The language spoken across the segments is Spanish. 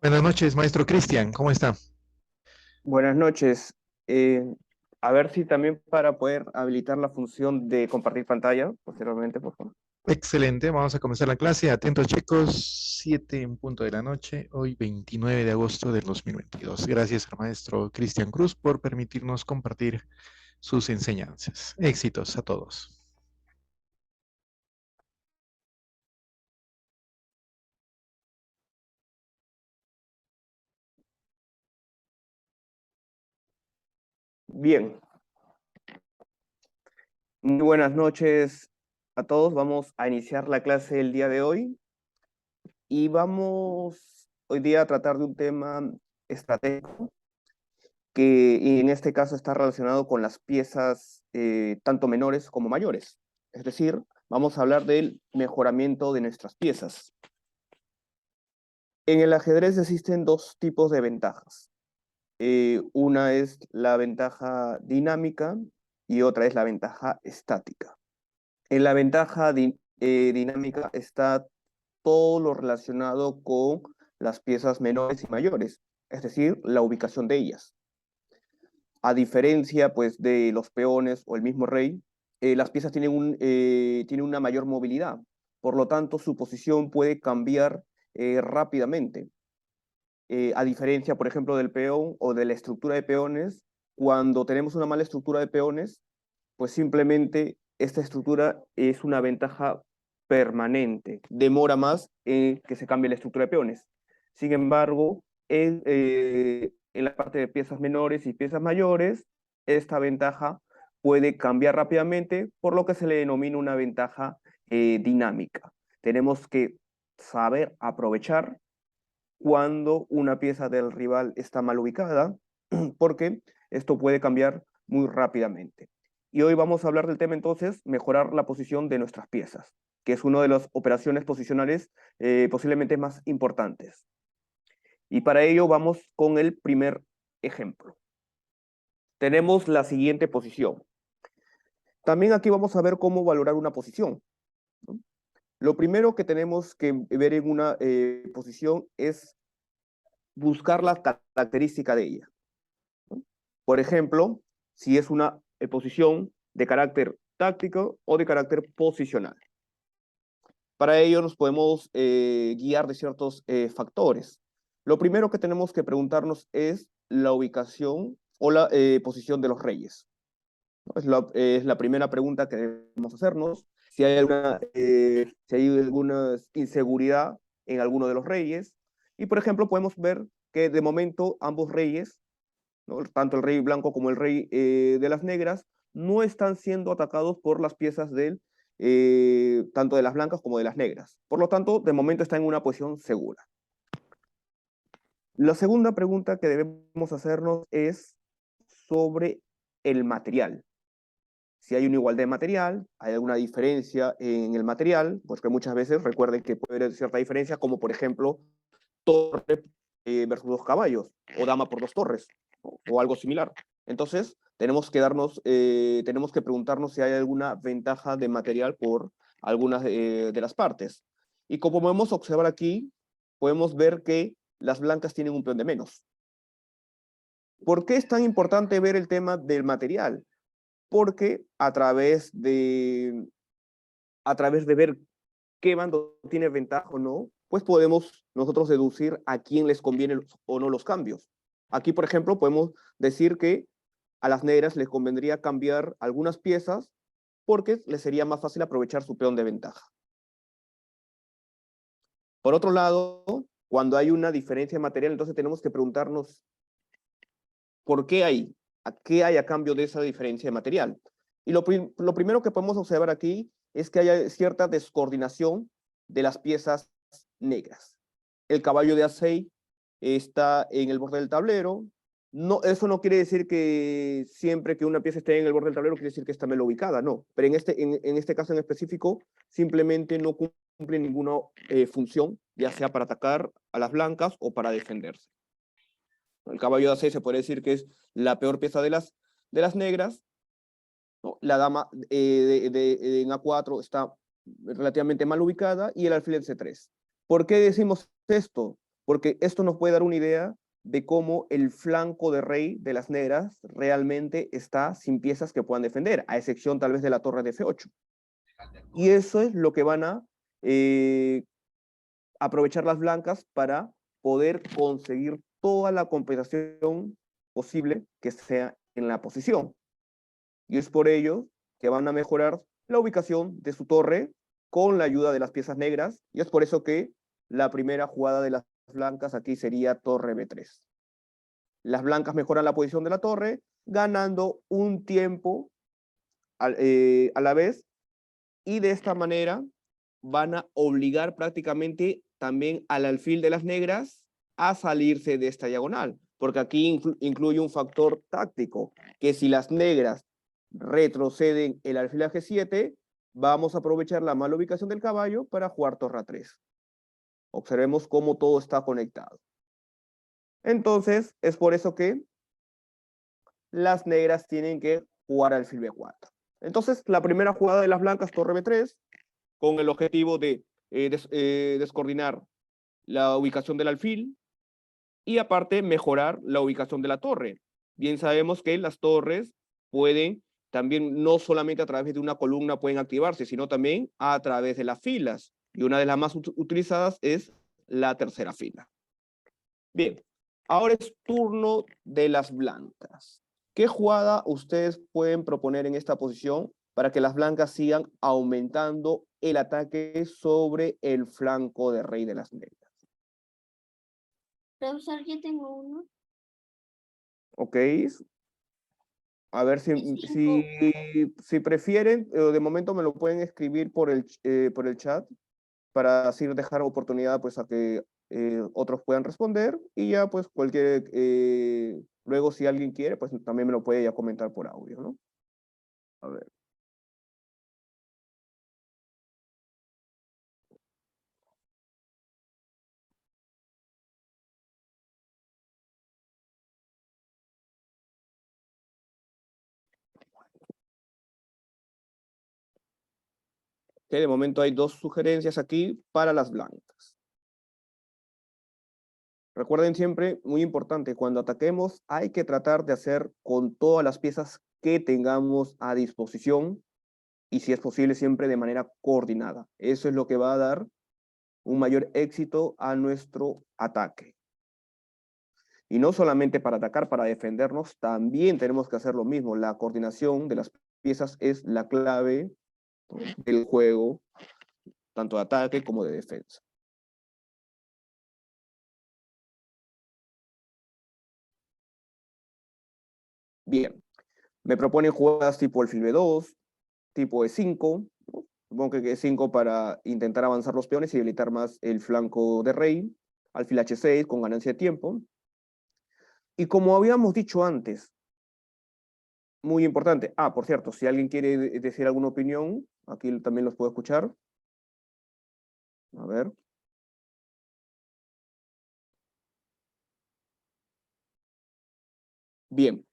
Buenas noches, maestro Cristian, ¿cómo está? Buenas noches. Eh, a ver si también para poder habilitar la función de compartir pantalla posteriormente, por favor. Excelente, vamos a comenzar la clase. Atentos chicos, 7 en punto de la noche, hoy 29 de agosto del 2022. Gracias al maestro Cristian Cruz por permitirnos compartir sus enseñanzas. Éxitos a todos. Bien, muy buenas noches a todos. Vamos a iniciar la clase el día de hoy y vamos hoy día a tratar de un tema estratégico que en este caso está relacionado con las piezas tanto menores como mayores. Es decir, vamos a hablar del mejoramiento de nuestras piezas. En el ajedrez existen dos tipos de ventajas. Una es la ventaja dinámica y otra es la ventaja estática. En la ventaja dinámica está todo lo relacionado con las piezas menores y mayores, es decir, la ubicación de ellas. A diferencia pues, de los peones o el mismo rey, las piezas tienen una mayor movilidad, por lo tanto su posición puede cambiar rápidamente. A diferencia, por ejemplo, del peón o de la estructura de peones, cuando tenemos una mala estructura de peones, pues simplemente esta estructura es una ventaja permanente, demora más que se cambie la estructura de peones. Sin embargo, en la parte de piezas menores y piezas mayores, esta ventaja puede cambiar rápidamente, por lo que se le denomina una ventaja dinámica. Tenemos que saber aprovechar cuando una pieza del rival está mal ubicada, porque esto puede cambiar muy rápidamente. Y hoy vamos a hablar del tema entonces, mejorar la posición de nuestras piezas, que es una de las operaciones posicionales posiblemente más importantes. Y para ello vamos con el primer ejemplo. Tenemos la siguiente posición. También aquí vamos a ver cómo valorar una posición, ¿no? Lo primero que tenemos que ver en una posición es buscar la característica de ella. Por ejemplo, si es una posición de carácter táctico o de carácter posicional. Para ello nos podemos guiar de ciertos factores. Lo primero que tenemos que preguntarnos es la ubicación o la posición de los reyes, ¿no? Es la primera pregunta que debemos hacernos. Si hay alguna inseguridad en alguno de los reyes. Y por ejemplo, podemos ver que de momento ambos reyes, ¿no? Tanto el rey blanco como el rey de las negras, no están siendo atacados por las piezas tanto de las blancas como de las negras. Por lo tanto, de momento está en una posición segura. La segunda pregunta que debemos hacernos es sobre el material. Si hay una igualdad de material, hay alguna diferencia en el material, porque muchas veces recuerden que puede haber cierta diferencia, como por ejemplo torre versus dos caballos, o dama por dos torres, o algo similar. Entonces, tenemos que preguntarnos si hay alguna ventaja de material por algunas de las partes. Y como podemos observar aquí, podemos ver que las blancas tienen un peón de menos. ¿Por qué es tan importante ver el tema del material? Porque a través de ver qué bando tiene ventaja o no, pues podemos nosotros deducir a quién les conviene o no los cambios. Aquí, por ejemplo, podemos decir que a las negras les convendría cambiar algunas piezas porque les sería más fácil aprovechar su peón de ventaja. Por otro lado, cuando hay una diferencia de material, entonces tenemos que preguntarnos por qué qué hay a cambio de esa diferencia de material. Y lo primero que podemos observar aquí es que hay cierta descoordinación de las piezas negras. El caballo de A6 está en el borde del tablero. No, eso no quiere decir que siempre que una pieza esté en el borde del tablero quiere decir que está mal ubicada, no. Pero en este caso en específico, simplemente no cumple ninguna función, ya sea para atacar a las blancas o para defenderse. El caballo de A6 se puede decir que es la peor pieza de las negras, ¿no? La dama en A4 está relativamente mal ubicada y el alfil en C3. ¿Por qué decimos esto? porque esto nos puede dar una idea de cómo el flanco de rey de las negras realmente está sin piezas que puedan defender, a excepción tal vez de la torre de F8. Y eso es lo que van a aprovechar las blancas para poder conseguir toda la compensación posible que sea en la posición. Y es por ello que van a mejorar la ubicación de su torre con la ayuda de las piezas negras, y es por eso que la primera jugada de las blancas aquí sería torre B3. Las blancas mejoran la posición de la torre, ganando un tiempo a la vez, y de esta manera van a obligar prácticamente también al alfil de las negras a salirse de esta diagonal, porque aquí incluye un factor táctico, que si las negras retroceden el alfil a G7, vamos a aprovechar la mala ubicación del caballo para jugar torre A3. Observemos cómo todo está conectado. Entonces, es por eso que las negras tienen que jugar alfil B4. Entonces, la primera jugada de las blancas, torre B3, con el objetivo de descoordinar la ubicación del alfil y aparte mejorar la ubicación de la torre. Bien sabemos que las torres pueden también no solamente a través de una columna pueden activarse, sino también a través de las filas. Y una de las más utilizadas es la tercera fila. Bien, ahora es turno de las blancas. ¿Qué jugada ustedes pueden proponer en esta posición para que las blancas sigan aumentando el ataque sobre el flanco de rey de las negras? Profesor, yo tengo uno. Ok. A ver si prefieren, de momento me lo pueden escribir por el chat para así dejar oportunidad pues a que otros puedan responder y ya pues luego si alguien quiere pues también me lo puede ya comentar por audio, ¿no? A ver. Que de momento hay dos sugerencias aquí para las blancas. Recuerden siempre, muy importante, cuando ataquemos hay que tratar de hacer con todas las piezas que tengamos a disposición y si es posible siempre de manera coordinada. Eso es lo que va a dar un mayor éxito a nuestro ataque. Y no solamente para atacar, para defendernos, también tenemos que hacer lo mismo. La coordinación de las piezas es la clave del juego, tanto de ataque como de defensa. Bien, me proponen jugadas tipo alfil B2, tipo E5, ¿no? Supongo que E5 para intentar avanzar los peones y debilitar más el flanco de rey, alfil H6 con ganancia de tiempo. Y como habíamos dicho antes, muy importante. Ah, por cierto, si alguien quiere decir alguna opinión, aquí también los puedo escuchar. A ver. Bien.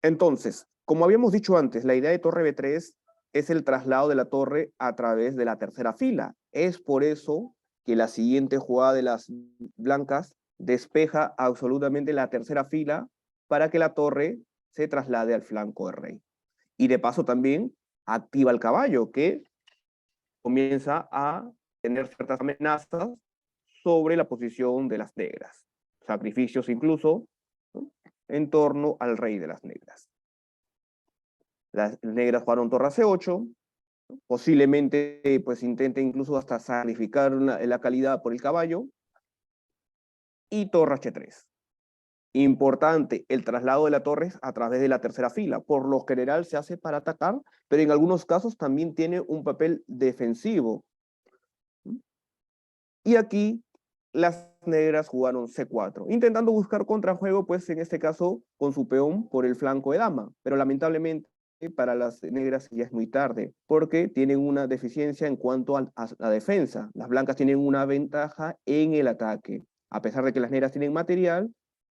Entonces, como habíamos dicho antes, la idea de torre B3 es el traslado de la torre a través de la tercera fila. Es por eso que la siguiente jugada de las blancas despeja absolutamente la tercera fila para que la torre se traslade al flanco del rey. Y de paso también activa el caballo, que comienza a tener ciertas amenazas sobre la posición de las negras. Sacrificios incluso, ¿no?, en torno al rey de las negras. Las negras jugaron torre C8, posiblemente pues intenten incluso hasta sacrificar la calidad por el caballo, y torre H3. Importante, el traslado de la torre a través de la tercera fila. Por lo general se hace para atacar, pero en algunos casos también tiene un papel defensivo. Y aquí las negras jugaron C4, intentando buscar contrajuego, pues en este caso con su peón por el flanco de dama. Pero lamentablemente para las negras ya es muy tarde, porque tienen una deficiencia en cuanto a la defensa. Las blancas tienen una ventaja en el ataque. A pesar de que las negras tienen material,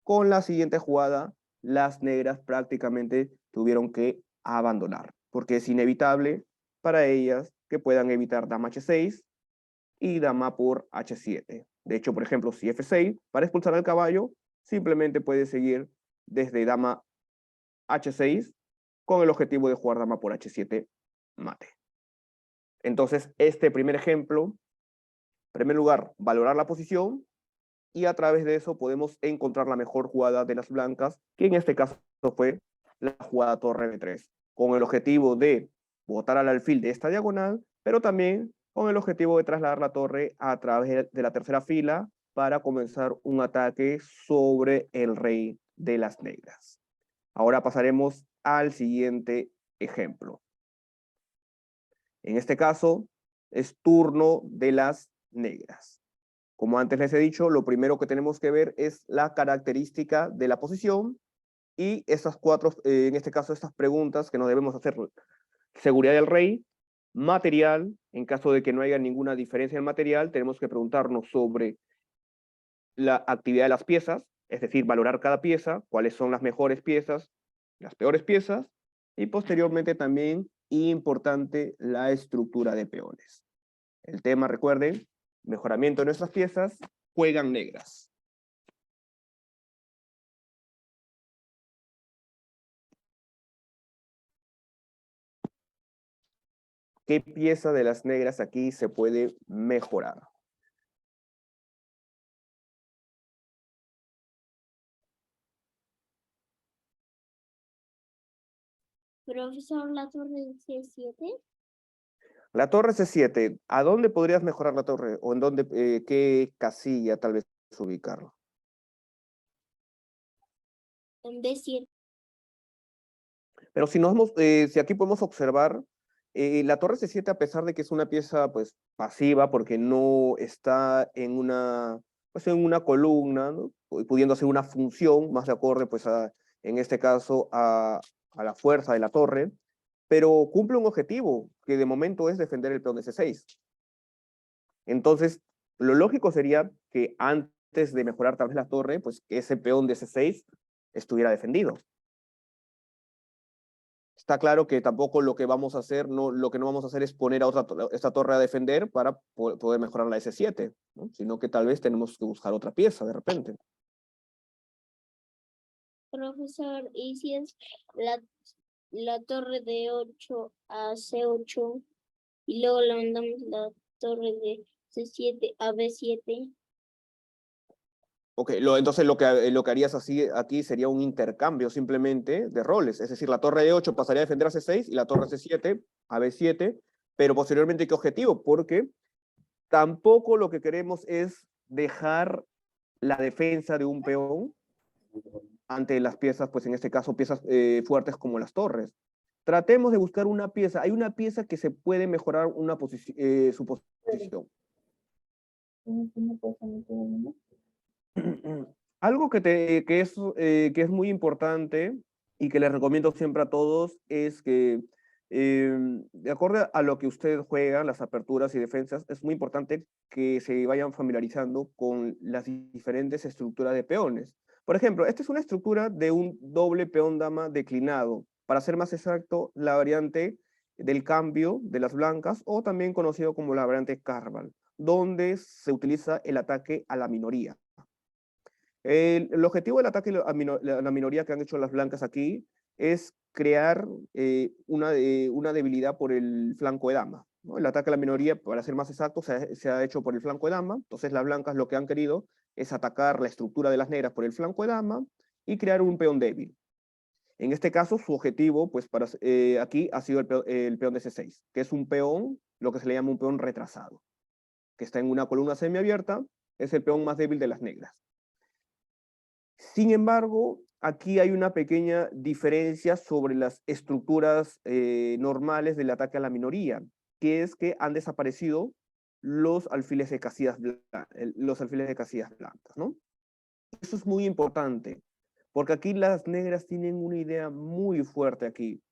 con la siguiente jugada, las negras prácticamente tuvieron que abandonar, porque es inevitable para ellas que puedan evitar dama H6 y dama por H7. De hecho, por ejemplo, si F6, para expulsar al caballo, simplemente puede seguir desde dama H6 con el objetivo de jugar dama por H7 mate. Entonces, este primer ejemplo, en primer lugar, valorar la posición y a través de eso podemos encontrar la mejor jugada de las blancas, que en este caso fue la jugada torre B3, con el objetivo de botar al alfil de esta diagonal, pero también con el objetivo de trasladar la torre a través de la tercera fila para comenzar un ataque sobre el rey de las negras. Ahora pasaremos al siguiente ejemplo. En este caso, es turno de las negras. Como antes les he dicho, lo primero que tenemos que ver es la característica de la posición y estas cuatro, en este caso, estas preguntas que nos debemos hacer. Seguridad del rey, material, en caso de que no haya ninguna diferencia en material, tenemos que preguntarnos sobre la actividad de las piezas, es decir, valorar cada pieza, cuáles son las mejores piezas, las peores piezas, y posteriormente también, importante, la estructura de peones. El tema, recuerden, mejoramiento de nuestras piezas, juegan negras. ¿Qué pieza de las negras aquí se puede mejorar? Profesor, la torre C7. La torre C7, ¿a dónde podrías mejorar la torre? ¿O en dónde, qué casilla tal vez ubicarlo? En B7. Pero si, si aquí podemos observar, la torre C7, a pesar de que es una pieza pues, pasiva, porque no está en una, pues, en una columna, ¿no? Pudiendo hacer una función más de acorde, pues, en este caso, a la fuerza de la torre, pero cumple un objetivo, que de momento es defender el peón de C6. Entonces, lo lógico sería que antes de mejorar tal vez la torre, pues que ese peón de C6 estuviera defendido. Está claro que tampoco lo que vamos a hacer, lo que no vamos a hacer es poner a esta torre a defender para poder mejorar la S7, ¿no? Sino que tal vez tenemos que buscar otra pieza de repente. Profesor, ¿y si es la torre de 8 a C8 y luego le mandamos la torre de C7 a B7? Ok, entonces lo que harías así aquí sería un intercambio simplemente de roles, es decir, la torre de 8 pasaría a defender a C6 y la torre C7 a B7, pero posteriormente, ¿qué objetivo? Porque tampoco lo que queremos es dejar la defensa de un peón ante las piezas, pues en este caso piezas fuertes como las torres. Tratemos de buscar una pieza, hay una pieza que se puede mejorar su posición. Algo que es muy importante y que les recomiendo siempre a todos es que, de acuerdo a lo que ustedes juegan, las aperturas y defensas, es muy importante que se vayan familiarizando con las diferentes estructuras de peones. Por ejemplo, esta es una estructura de un doble peón dama declinado. Para ser más exacto, la variante del cambio de las blancas, o también conocido como la variante Carval, donde se utiliza el ataque a la minoría. El objetivo del ataque a la minoría que han hecho las blancas aquí es crear una debilidad por el flanco de dama, ¿no? El ataque a la minoría, para ser más exacto, se ha hecho por el flanco de dama. Entonces las blancas lo que han querido es atacar la estructura de las negras por el flanco de dama y crear un peón débil. En este caso, su objetivo, pues aquí ha sido el peón de C6, que es un peón, lo que se le llama un peón retrasado, que está en una columna semiabierta, es el peón más débil de las negras. Sin embargo, aquí hay una pequeña diferencia sobre las estructuras normales del ataque a la minoría, que es que han desaparecido los alfiles de casillas blancas, ¿no? Eso es muy importante, porque aquí las negras tienen una idea muy fuerte aquí.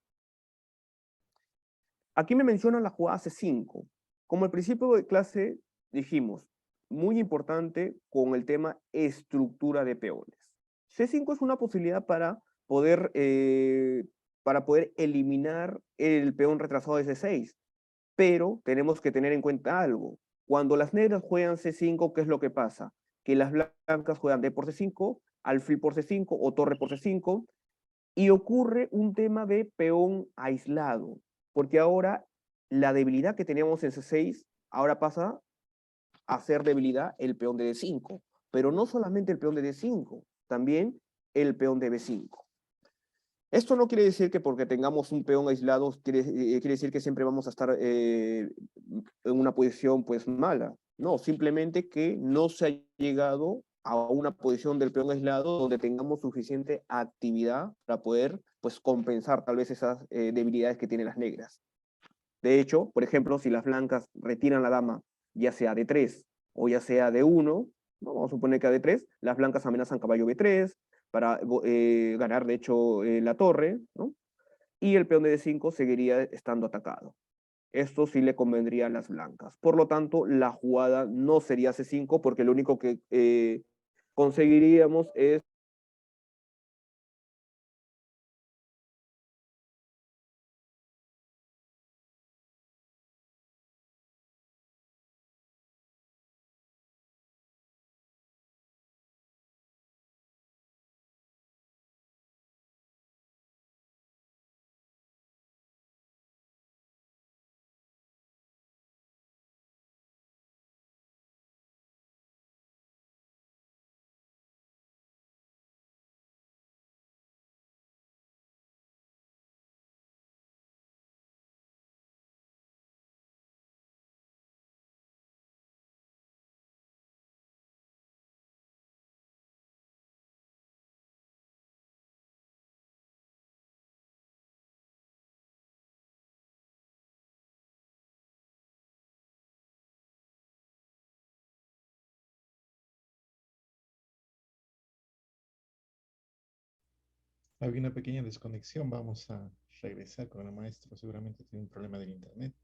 Aquí me mencionan la jugada C5. Como al principio de clase dijimos, muy importante con el tema estructura de peones. C5 es una posibilidad para poder eliminar el peón retrasado de C6, pero tenemos que tener en cuenta algo. Cuando las negras juegan C5, ¿qué es lo que pasa? Que las blancas juegan D por C5, alfil por C5 o torre por C5, y ocurre un tema de peón aislado, porque ahora la debilidad que teníamos en C6 ahora pasa a ser debilidad el peón de D5, pero no solamente el peón de D5, también el peón de B5. Esto no quiere decir que porque tengamos un peón aislado quiere decir que siempre vamos a estar en una posición pues mala. No, simplemente que no se ha llegado a una posición del peón aislado donde tengamos suficiente actividad para poder pues compensar tal vez esas debilidades que tienen las negras. De hecho, por ejemplo, si las blancas retiran la dama, ya sea D3 o ya sea D1, ¿no? Vamos a suponer que a D3, las blancas amenazan caballo B3 para ganar, de hecho, la torre, ¿no? Y el peón de D5 seguiría estando atacado. Esto sí le convendría a las blancas. Por lo tanto, la jugada no sería C5 porque lo único que conseguiríamos es Había una pequeña desconexión. Vamos a regresar con el maestro. Seguramente tiene un problema del internet.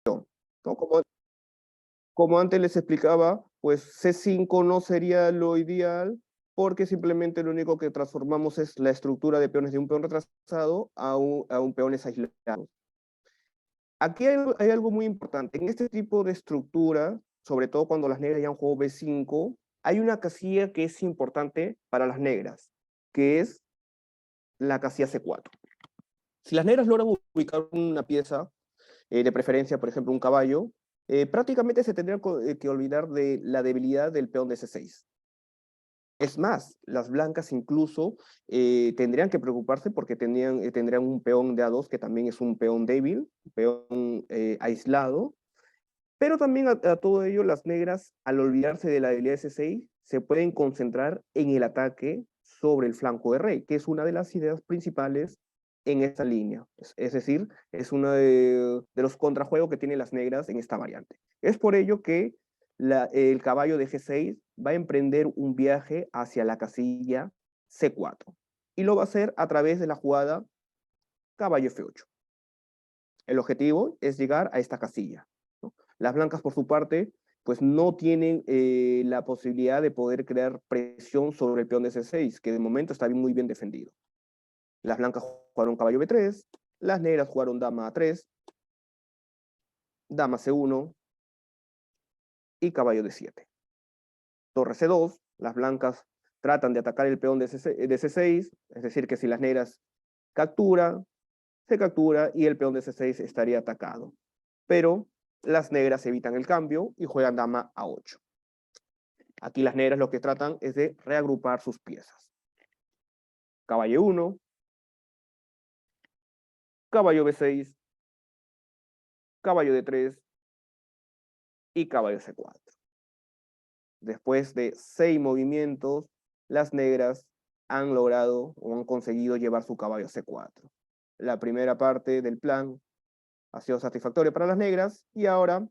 ¿no? Como antes les explicaba, pues C5 no sería lo ideal porque simplemente lo único que transformamos es la estructura de peones de un peón retrasado a un peones aislados. Aquí hay algo muy importante. En este tipo de estructura, sobre todo cuando las negras ya han jugado B5, hay una casilla que es importante para las negras, que es la casilla C4. Si las negras logran ubicar una pieza, de preferencia, por ejemplo, un caballo, prácticamente se tendrían que olvidar de la debilidad del peón de C6. Es más, las blancas incluso tendrían que preocuparse porque tendrían un peón de A2 que también es un peón débil, un peón aislado, pero también a todo ello las negras, al olvidarse de la debilidad de C6, se pueden concentrar en el ataque sobre el flanco de rey, que es una de las ideas principales en esta línea. Es decir, es uno de los contrajuegos que tienen las negras en esta variante. Es por ello que el caballo de G6 va a emprender un viaje hacia la casilla C4 y lo va a hacer a través de la jugada caballo F8. El objetivo es llegar a esta casilla, ¿no? Las blancas, por su parte, pues no tienen la posibilidad de poder crear presión sobre el peón de C6, que de momento está muy bien defendido. Las blancas jugaron caballo B3, las negras jugaron dama A3, dama C1 y caballo D7. Torre C2, las blancas tratan de atacar el peón de C6, es decir, que si las negras capturan, se captura y el peón de C6 estaría atacado. Pero las negras evitan el cambio y juegan dama A8. Aquí las negras lo que tratan es de reagrupar sus piezas. Caballo 1, caballo B6, caballo D3 y caballo C4. Después de 6 movimientos, las negras han logrado o han conseguido llevar su caballo C4. La primera parte del plan ha sido satisfactoria para las negras y ahora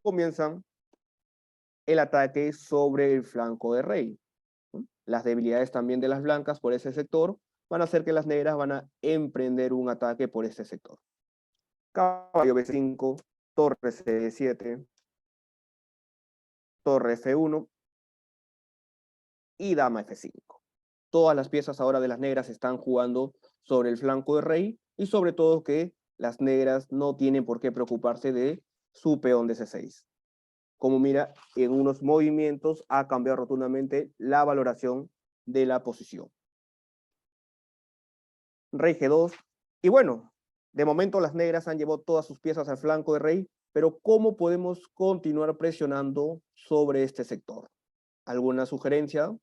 comienzan el ataque sobre el flanco de rey. Las debilidades también de las blancas por ese sector van a hacer que las negras van a emprender un ataque por ese sector. Caballo B5, torre C7, torre F1 y dama F5. Todas las piezas ahora de las negras están jugando sobre el flanco de rey, y sobre todo que las negras no tienen por qué preocuparse de su peón de C6. Como mira, en unos movimientos ha cambiado rotundamente la valoración de la posición. Rey G2, y bueno, de momento las negras han llevado todas sus piezas al flanco de rey, pero ¿cómo podemos continuar presionando sobre este sector? ¿Alguna sugerencia?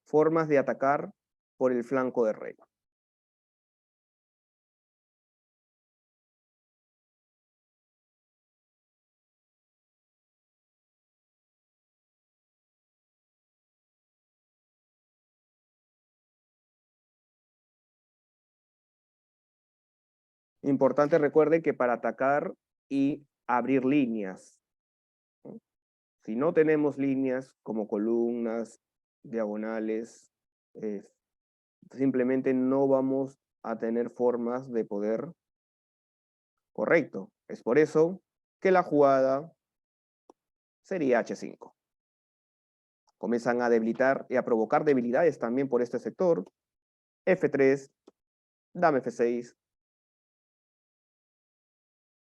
Formas de atacar por el flanco de rey. Importante, recuerden que para atacar y abrir líneas, ¿no? Si no tenemos líneas como columnas, diagonales, simplemente no vamos a tener formas de poder correcto. Es por eso que la jugada sería H5. Comienzan a debilitar y a provocar debilidades también por este sector. F3, dama F6.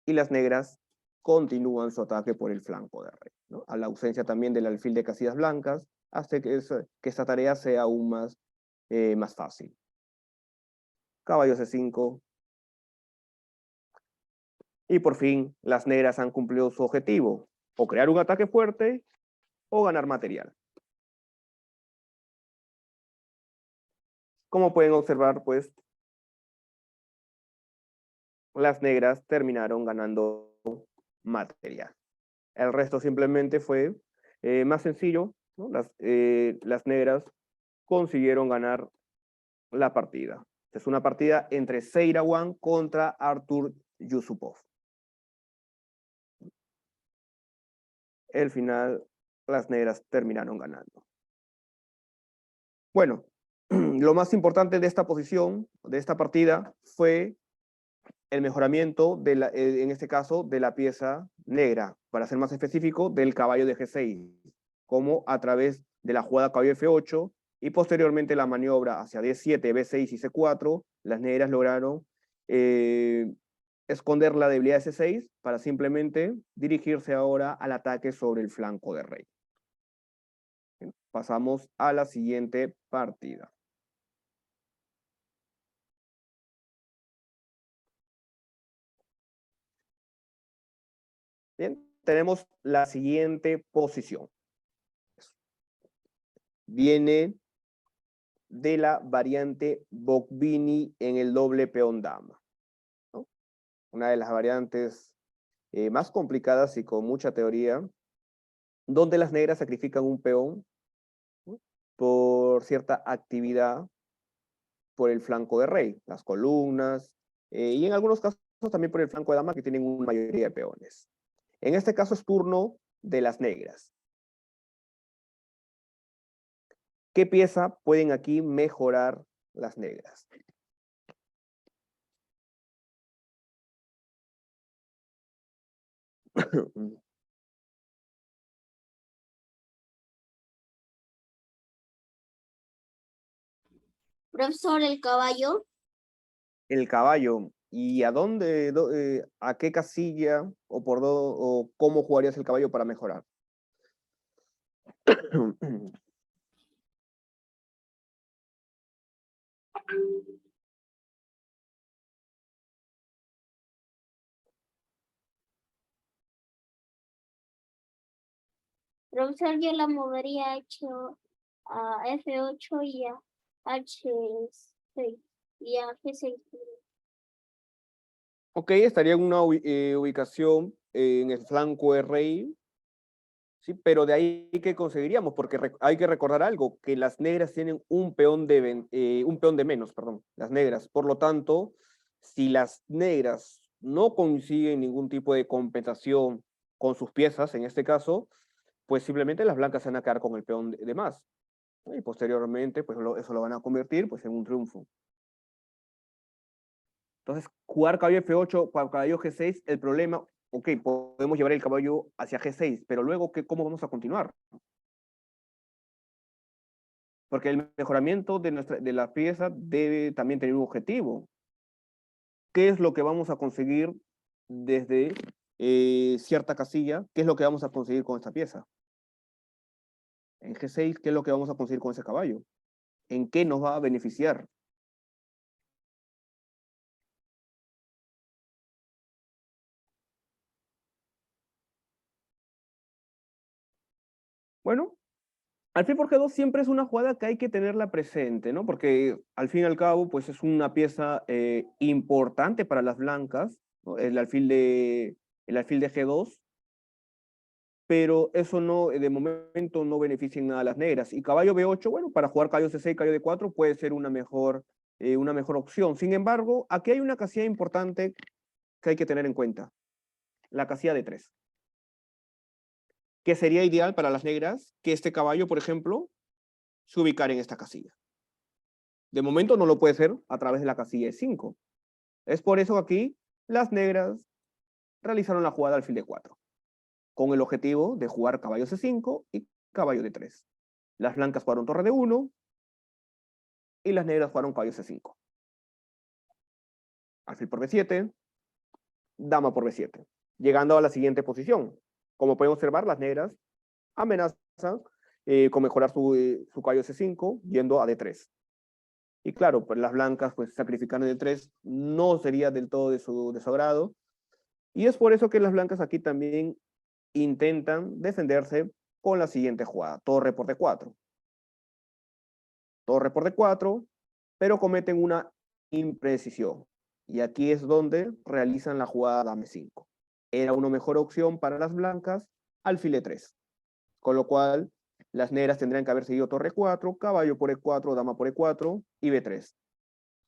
Y las negras continúan su ataque por el flanco de rey, ¿no? A la ausencia también del alfil de casillas blancas, hace que esta tarea sea aún más fácil. Caballo C5. Y por fin, las negras han cumplido su objetivo, o crear un ataque fuerte, o ganar material. Como pueden observar, pues, las negras terminaron ganando material. El resto simplemente fue más sencillo, ¿no? Las negras consiguieron ganar la partida. Es una partida entre Seirawan contra Artur Yusupov. El final, las negras terminaron ganando. Bueno, lo más importante de esta posición, de esta partida, fue el mejoramiento, en este caso, de la pieza negra, para ser más específico, del caballo de G6, como a través de la jugada caballo F8 y posteriormente la maniobra hacia D7, B6 y C4, las negras lograron esconder la debilidad de C6 para simplemente dirigirse ahora al ataque sobre el flanco de rey. Pasamos a la siguiente partida. Bien, tenemos la siguiente posición. Viene de la variante Bocchini en el doble peón dama, ¿no? Una de las variantes más complicadas y con mucha teoría, donde las negras sacrifican un peón, ¿no?, por cierta actividad por el flanco de rey, las columnas, y en algunos casos también por el flanco de dama, que tienen una mayoría de peones. En este caso es turno de las negras. ¿Qué pieza pueden aquí mejorar las negras? Profesor, el caballo. El caballo. ¿Y a dónde, a qué casilla o cómo jugarías el caballo para mejorar? Profesor, yo la movería a F8 y a H6 y a G6. Ok, estaría en una ubicación en el flanco de rey, sí, pero de ahí que conseguiríamos, porque hay que recordar algo, que las negras tienen un peón de menos, perdón, las negras. Por lo tanto, si las negras no consiguen ningún tipo de compensación con sus piezas, en este caso, pues simplemente las blancas se van a quedar con el peón de más. Y posteriormente, pues eso lo van a convertir pues, en un triunfo. Entonces, jugar caballo F8, caballo G6, el problema, ok, podemos llevar el caballo hacia G6, pero luego, ¿cómo vamos a continuar? Porque el mejoramiento de la pieza debe también tener un objetivo. ¿Qué es lo que vamos a conseguir desde cierta casilla? ¿Qué es lo que vamos a conseguir con esta pieza? En G6, ¿qué es lo que vamos a conseguir con ese caballo? ¿En qué nos va a beneficiar? Bueno, alfil por G2 siempre es una jugada que hay que tenerla presente, ¿no? Porque al fin y al cabo, pues es una pieza importante para las blancas, ¿no? El alfil de G2, pero eso no, de momento no beneficia en nada a las negras. Y caballo B8, bueno, para jugar caballo C6, caballo D4 puede ser una mejor opción. Sin embargo, aquí hay una casilla importante que hay que tener en cuenta, la casilla D3. Que sería ideal para las negras que este caballo, por ejemplo, se ubicara en esta casilla. De momento no lo puede ser a través de la casilla E5. Es por eso que aquí las negras realizaron la jugada alfil D4, con el objetivo de jugar caballo C5 y caballo D3. Las blancas jugaron torre D1 y las negras jugaron caballo C5. Alfil por B7, dama por B7. Llegando a la siguiente posición. Como pueden observar, las negras amenazan con mejorar su caballo C5 yendo a D3. Y claro, pues las blancas pues sacrificando D3 no sería del todo de su agrado. Y es por eso que las blancas aquí también intentan defenderse con la siguiente jugada, torre por D4. Torre por D4, pero cometen una imprecisión. Y aquí es donde realizan la jugada dama 5. Era una mejor opción para las blancas, alfil E3. Con lo cual, las negras tendrían que haber seguido torre 4, caballo por E4, dama por E4 y B3.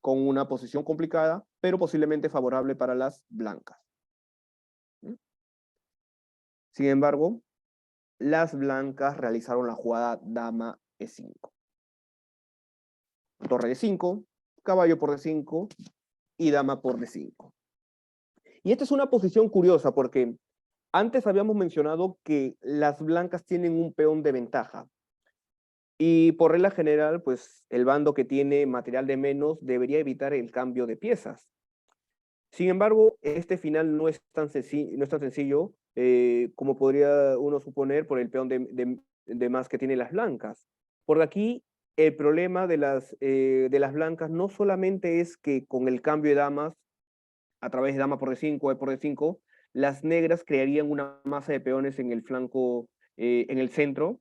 Con una posición complicada, pero posiblemente favorable para las blancas. Sin embargo, las blancas realizaron la jugada dama E5. Torre D5, caballo por D5 y dama por D5. Y esta es una posición curiosa porque antes habíamos mencionado que las blancas tienen un peón de ventaja. Y por regla general, pues el bando que tiene material de menos debería evitar el cambio de piezas. Sin embargo, este final no es tan sencillo como podría uno suponer por el peón de más que tienen las blancas. Porque aquí el problema de las blancas no solamente es que con el cambio de damas, a través de dama por D5, E por D5, las negras crearían una masa de peones en el flanco, en el centro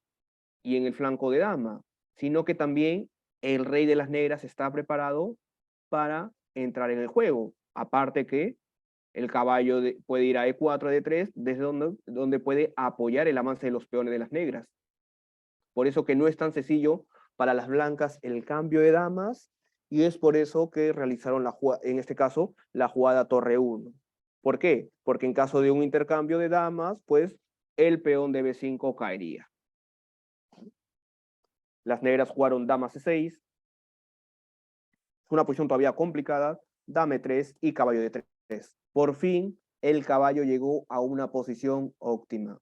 y en el flanco de dama, sino que también el rey de las negras está preparado para entrar en el juego. Aparte que el caballo puede ir a E4, D3, desde donde puede apoyar el avance de los peones de las negras. Por eso que no es tan sencillo para las blancas el cambio de damas, y es por eso que realizaron en este caso la jugada torre 1. ¿Por qué? Porque en caso de un intercambio de damas, pues el peón de B5 caería. Las negras jugaron dama C6, es una posición todavía complicada, dama E3 y caballo D3. Por fin, el caballo llegó a una posición óptima,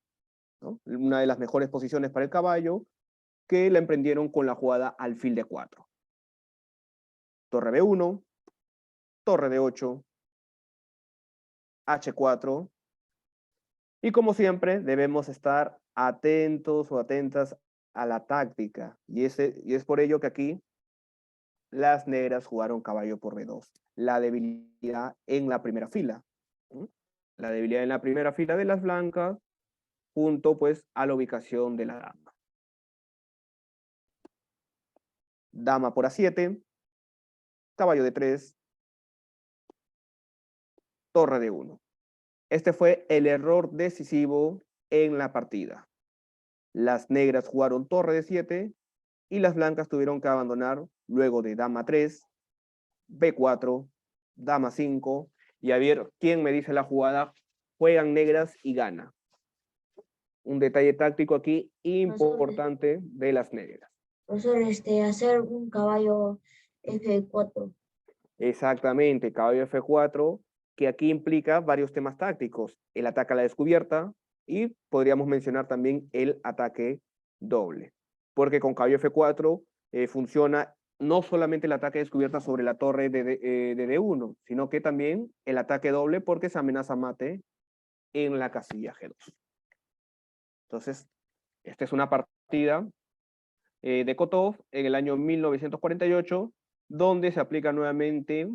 ¿no? Una de las mejores posiciones para el caballo, que la emprendieron con la jugada alfil D4. Torre B1, torre D8, H4, y como siempre debemos estar atentos o atentas a la táctica, y es por ello que aquí las negras jugaron caballo por B2, la debilidad en la primera fila. La debilidad en la primera fila de las blancas, junto pues a la ubicación de la dama. Dama por A7, caballo D3, torre D1. Este fue el error decisivo en la partida. Las negras jugaron torre D7 y las blancas tuvieron que abandonar luego de dama 3, B4, dama 5, y a ver quién me dice la jugada, juegan negras y gana. un detalle táctico aquí importante de las negras. Profesor, hacer un caballo F4. Exactamente, caballo F4, que aquí implica varios temas tácticos, el ataque a la descubierta y podríamos mencionar también el ataque doble, porque con caballo F4 funciona no solamente el ataque a descubierta sobre la torre de D1, sino que también el ataque doble porque se amenaza mate en la casilla G2. Entonces, esta es una partida de Kotov en el año 1948, donde se aplica nuevamente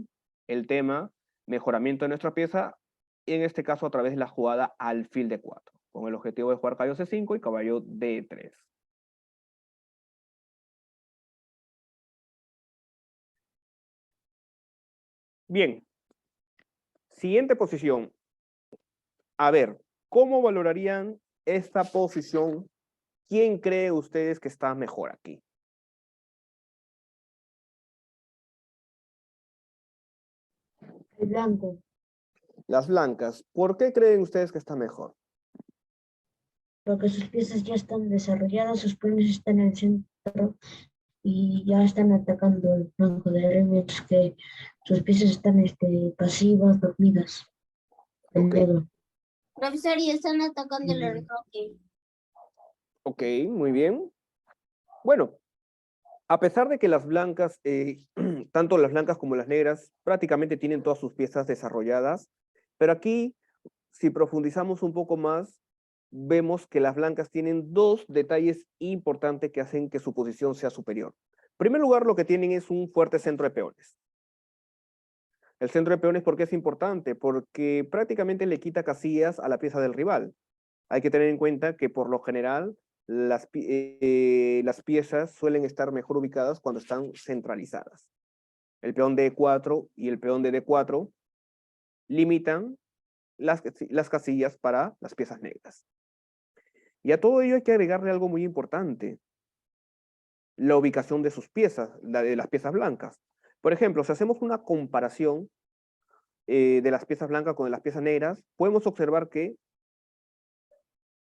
el tema mejoramiento de nuestra pieza, en este caso a través de la jugada alfil de 4, con el objetivo de jugar caballo C5 y caballo D3. Bien, siguiente posición. A ver, ¿cómo valorarían esta posición? ¿Quién cree ustedes que está mejor aquí? El blanco. Las blancas. ¿Por qué creen ustedes que está mejor? Porque sus piezas ya están desarrolladas, sus peones están en el centro y ya están atacando el flanco de R, mientras que sus piezas están pasivas, dormidas. El Ok. negro. Profesor, y están atacando el enroque. Ok, muy bien. Bueno, a pesar de que las blancas, tanto las blancas como las negras, prácticamente tienen todas sus piezas desarrolladas, pero aquí, si profundizamos un poco más, vemos que las blancas tienen dos detalles importantes que hacen que su posición sea superior. En primer lugar, lo que tienen es un fuerte centro de peones. El centro de peones, ¿por qué es importante? Porque prácticamente le quita casillas a la pieza del rival. Hay que tener en cuenta que por lo general las piezas suelen estar mejor ubicadas cuando están centralizadas. El peón de E4 y el peón de D4 limitan las casillas para las piezas negras. Y a todo ello hay que agregarle algo muy importante: la ubicación de sus piezas, la de las piezas blancas. Por ejemplo, si hacemos una comparación de las piezas blancas con las piezas negras, podemos observar que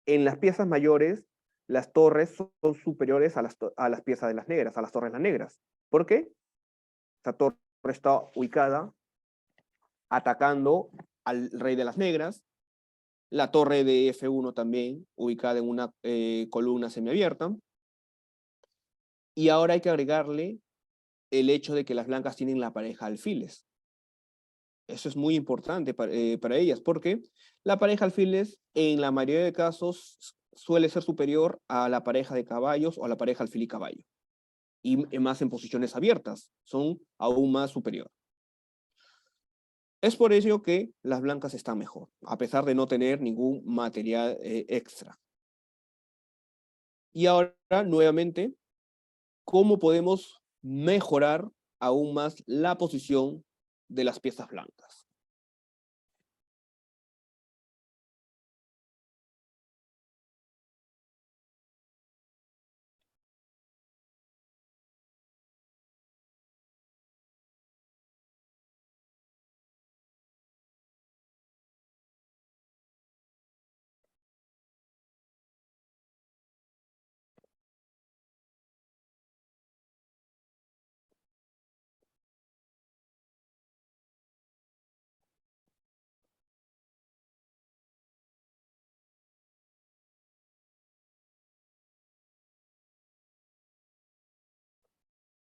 en las piezas mayores las torres son superiores a las piezas de las negras, a las torres de las negras. ¿Por qué? Esta torre está ubicada atacando al rey de las negras, la torre de F1 también ubicada en una columna semiabierta, y ahora hay que agregarle el hecho de que las blancas tienen la pareja alfiles. Eso es muy importante para ellas, porque la pareja alfiles en la mayoría de casos suele ser superior a la pareja de caballos o a la pareja alfil y caballo. Y más en posiciones abiertas, son aún más superior. Es por ello que las blancas están mejor, a pesar de no tener ningún material extra. Y ahora, nuevamente, ¿cómo podemos mejorar aún más la posición de las piezas blancas?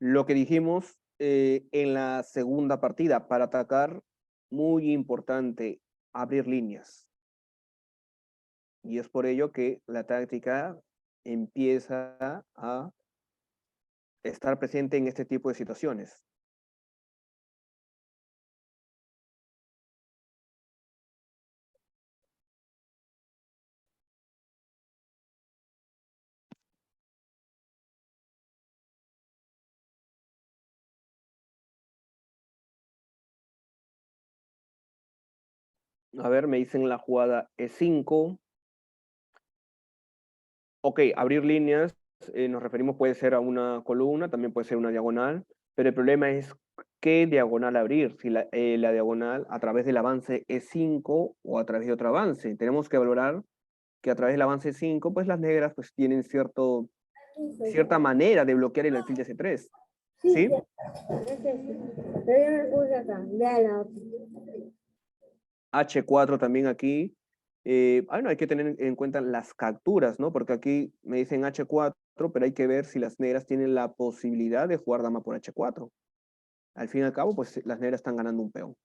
Lo que dijimos en la segunda partida, para atacar, muy importante, abrir líneas. Y es por ello que la táctica empieza a estar presente en este tipo de situaciones. A ver, me dicen la jugada E5. Ok, abrir líneas, nos referimos, puede ser a una columna, también puede ser una diagonal, pero el problema es qué diagonal abrir, si la diagonal a través del avance E5 o a través de otro avance. Tenemos que valorar que a través del avance 5, pues las negras pues tienen cierta manera de bloquear el alfil de C3. ¿Sí? H4 también aquí. Bueno, hay que tener en cuenta las capturas, ¿no? Porque aquí me dicen H4, pero hay que ver si las negras tienen la posibilidad de jugar dama por H4. Al fin y al cabo, pues las negras están ganando un peón.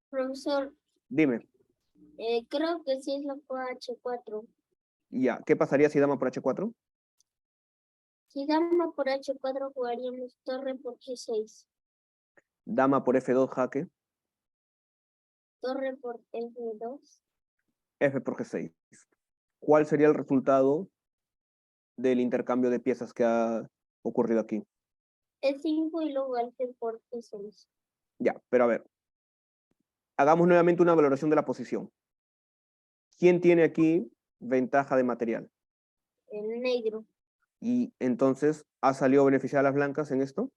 Profesor, Dime, creo que sí es la por H4. ya, ¿qué pasaría si dama por H4? Si dama por H4 jugaríamos torre por G6, Dama por F2 jaque, torre por F2, F por G6. ¿Cuál sería el resultado del intercambio de piezas que ha ocurrido aquí? E5 y luego alfil por G6. Ya, pero a ver, hagamos nuevamente una valoración de la posición. ¿Quién tiene aquí ventaja de material? El negro. Y entonces, ¿ha salido beneficiada a las blancas en esto?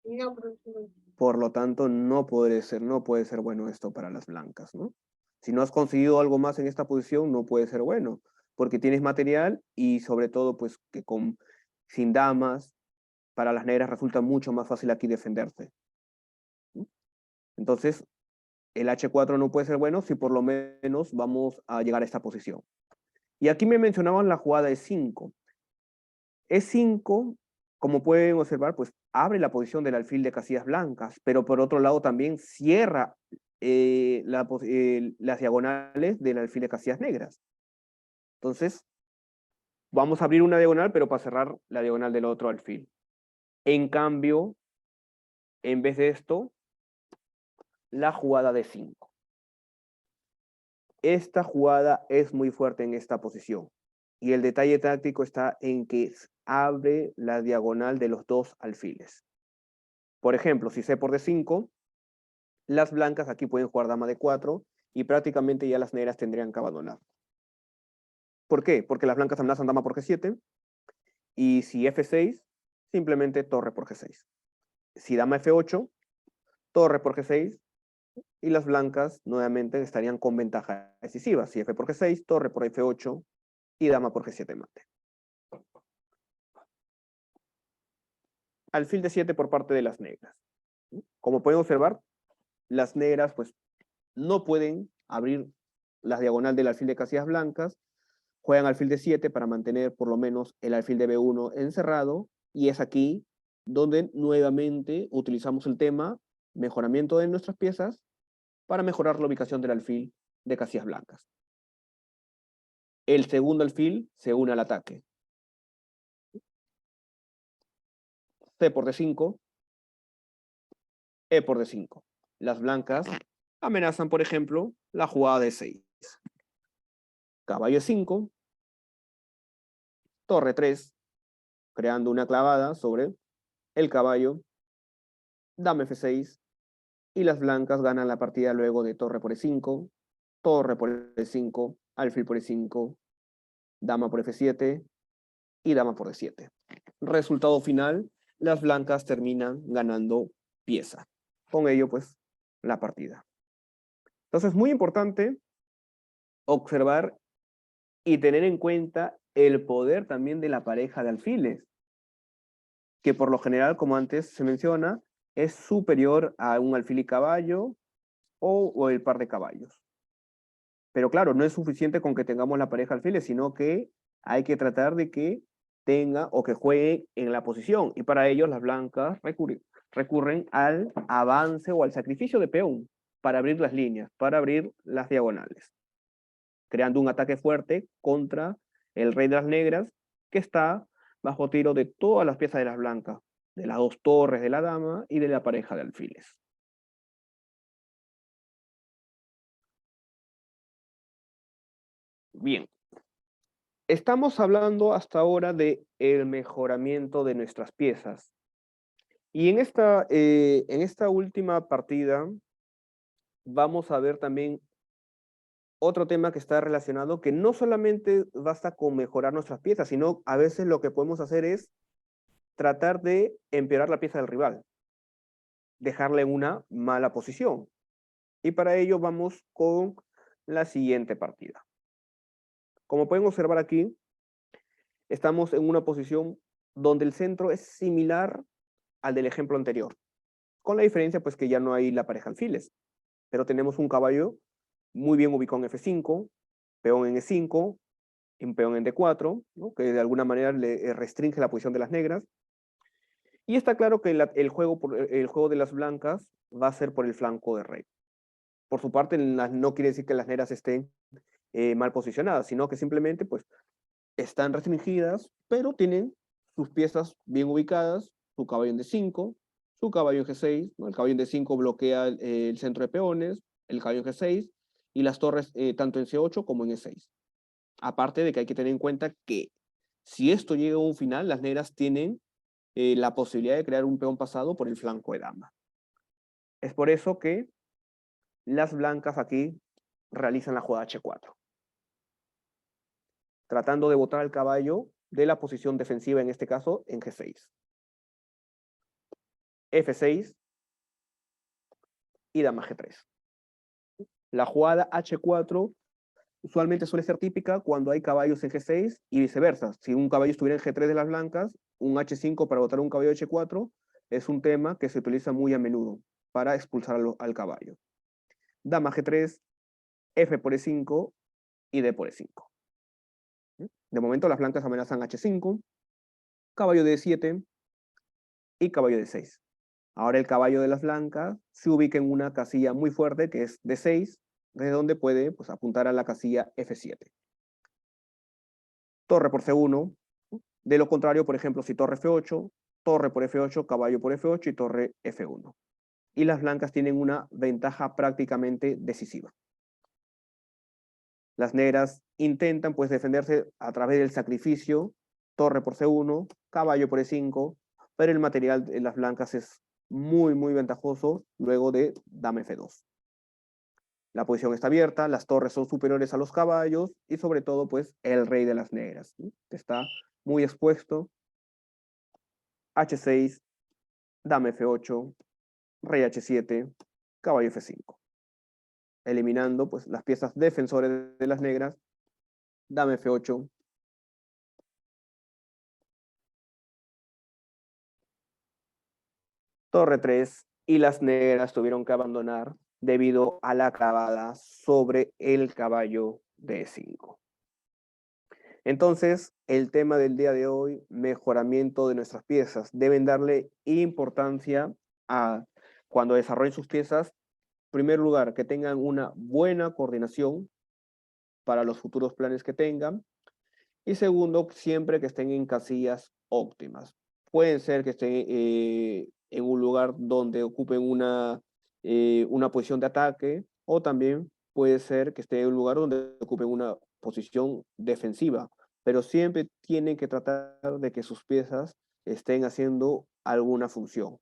No, profesor. Por lo tanto, no puede ser bueno esto para las blancas, ¿no? Si no has conseguido algo más en esta posición, no puede ser bueno, porque tienes material y sobre todo, pues, que sin damas, para las negras resulta mucho más fácil aquí defenderse. ¿Sí? Entonces, el H4 no puede ser bueno si por lo menos vamos a llegar a esta posición. Y aquí me mencionaban la jugada E5. E5, como pueden observar, pues abre la posición del alfil de casillas blancas, pero por otro lado también cierra las diagonales del alfil de casillas negras. Entonces, vamos a abrir una diagonal, pero para cerrar la diagonal del otro alfil. En cambio, en vez de esto, la jugada de 5. Esta jugada es muy fuerte en esta posición. Y el detalle táctico está en que abre la diagonal de los dos alfiles. Por ejemplo, si C por D5, las blancas aquí pueden jugar dama de 4 y prácticamente ya las negras tendrían que abandonar. ¿Por qué? Porque las blancas amenazan dama por G7 y si F6, simplemente torre por G6. Si dama F8, torre por G6 y las blancas nuevamente estarían con ventaja decisiva. Si F por G6, torre por F8 y dama por G7 mate. Alfil de 7 por parte de las negras. Como pueden observar, las negras pues no pueden abrir la diagonal del alfil de casillas blancas, juegan alfil de 7 para mantener por lo menos el alfil de B1 encerrado, y es aquí donde nuevamente utilizamos el tema mejoramiento de nuestras piezas para mejorar la ubicación del alfil de casillas blancas. El segundo alfil se une al ataque. C por D5, E por D5. Las blancas amenazan, por ejemplo, la jugada de 6. Caballo 5, torre 3, creando una clavada sobre el caballo, dama F6, y las blancas ganan la partida luego de torre por E5, torre por E5, alfil por E5, dama por F7 y dama por D7. Resultado final, las blancas terminan ganando pieza. Con ello, pues, la partida. Entonces, muy importante observar y tener en cuenta el poder también de la pareja de alfiles, que por lo general, como antes se menciona, es superior a un alfil y caballo o el par de caballos. Pero claro, no es suficiente con que tengamos la pareja alfiles, sino que hay que tratar de que tenga o que juegue en la posición. Y para ello las blancas recurren al avance o al sacrificio de peón para abrir las líneas, para abrir las diagonales, creando un ataque fuerte contra el rey de las negras, que está bajo tiro de todas las piezas de las blancas, de las dos torres de la dama y de la pareja de alfiles. Bien, estamos hablando hasta ahora de el mejoramiento de nuestras piezas. Y en esta última partida vamos a ver también otro tema que está relacionado, que no solamente basta con mejorar nuestras piezas, sino a veces lo que podemos hacer es tratar de empeorar la pieza del rival. dejarla en una mala posición. Y para ello vamos con la siguiente partida. Como pueden observar aquí, estamos en una posición donde el centro es similar al del ejemplo anterior, con la diferencia pues que ya no hay la pareja alfiles, pero tenemos un caballo muy bien ubicado en F5, peón en E5, un peón en D4, ¿no? Que de alguna manera le restringe la posición de las negras. Y está claro que el juego de las blancas va a ser por el flanco de rey. Por su parte, no quiere decir que las negras estén mal posicionadas, sino que simplemente pues están restringidas, pero tienen sus piezas bien ubicadas, su caballo en D5, su caballo en G6, ¿no? El caballo en D5 bloquea el centro de peones, el caballo en G6 y las torres tanto en C8 como en E6. Aparte de que hay que tener en cuenta que si esto llega a un final, las negras tienen la posibilidad de crear un peón pasado por el flanco de dama. Es por eso que las blancas aquí realizan la jugada H4, tratando de botar al caballo de la posición defensiva, en este caso en G6. F6 y dama G3. La jugada H4 usualmente suele ser típica cuando hay caballos en G6 y viceversa. Si un caballo estuviera en G3 de las blancas, un H5 para botar un caballo H4 es un tema que se utiliza muy a menudo para expulsar al caballo. Dama G3, F por E5 y D por E5. De momento las blancas amenazan H5, caballo D7 y caballo D6. Ahora el caballo de las blancas se ubica en una casilla muy fuerte que es D6, desde donde puede pues, apuntar a la casilla F7. Torre por C1. De lo contrario, por ejemplo, si torre F8, torre por F8, caballo por F8 y torre F1. Y las blancas tienen una ventaja prácticamente decisiva. Las negras intentan pues defenderse a través del sacrificio, torre por C1, caballo por E5, pero el material de las blancas es muy, muy ventajoso luego de dama F2. La posición está abierta, las torres son superiores a los caballos y sobre todo pues el rey de las negras, ¿sí? Que está muy expuesto. H6, dama F8, rey H7, caballo F5. Eliminando pues las piezas defensores de las negras, dama F8, torre 3, y las negras tuvieron que abandonar debido a la clavada sobre el caballo de E5. Entonces, el tema del día de hoy, mejoramiento de nuestras piezas. Deben darle importancia a cuando desarrollen sus piezas. En primer lugar, que tengan una buena coordinación para los futuros planes que tengan. Y segundo, siempre que estén en casillas óptimas. Pueden ser que estén en un lugar donde ocupen una posición de ataque, o también puede ser que estén en un lugar donde ocupen una posición defensiva, pero siempre tienen que tratar de que sus piezas estén haciendo alguna función.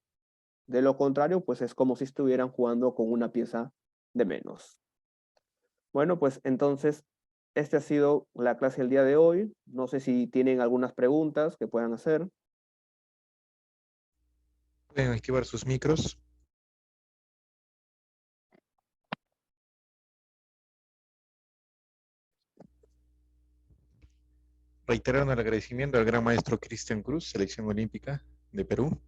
De lo contrario, pues es como si estuvieran jugando con una pieza de menos. Bueno, pues entonces, esta ha sido la clase del día de hoy. No sé si tienen algunas preguntas que puedan hacer. Pueden activar sus micros. Reiteraron el agradecimiento al gran maestro Cristian Cruz, selección olímpica de Perú,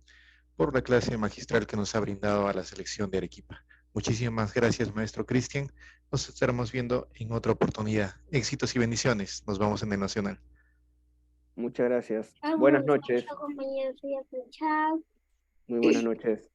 por la clase magistral que nos ha brindado a la selección de Arequipa. Muchísimas gracias, maestro Cristian. Nos estaremos viendo en otra oportunidad. Éxitos y bendiciones. Nos vamos en el Nacional. Muchas gracias. Ah, Buenas bueno, noches. chao, compañeros. Chao. Muy buenas noches.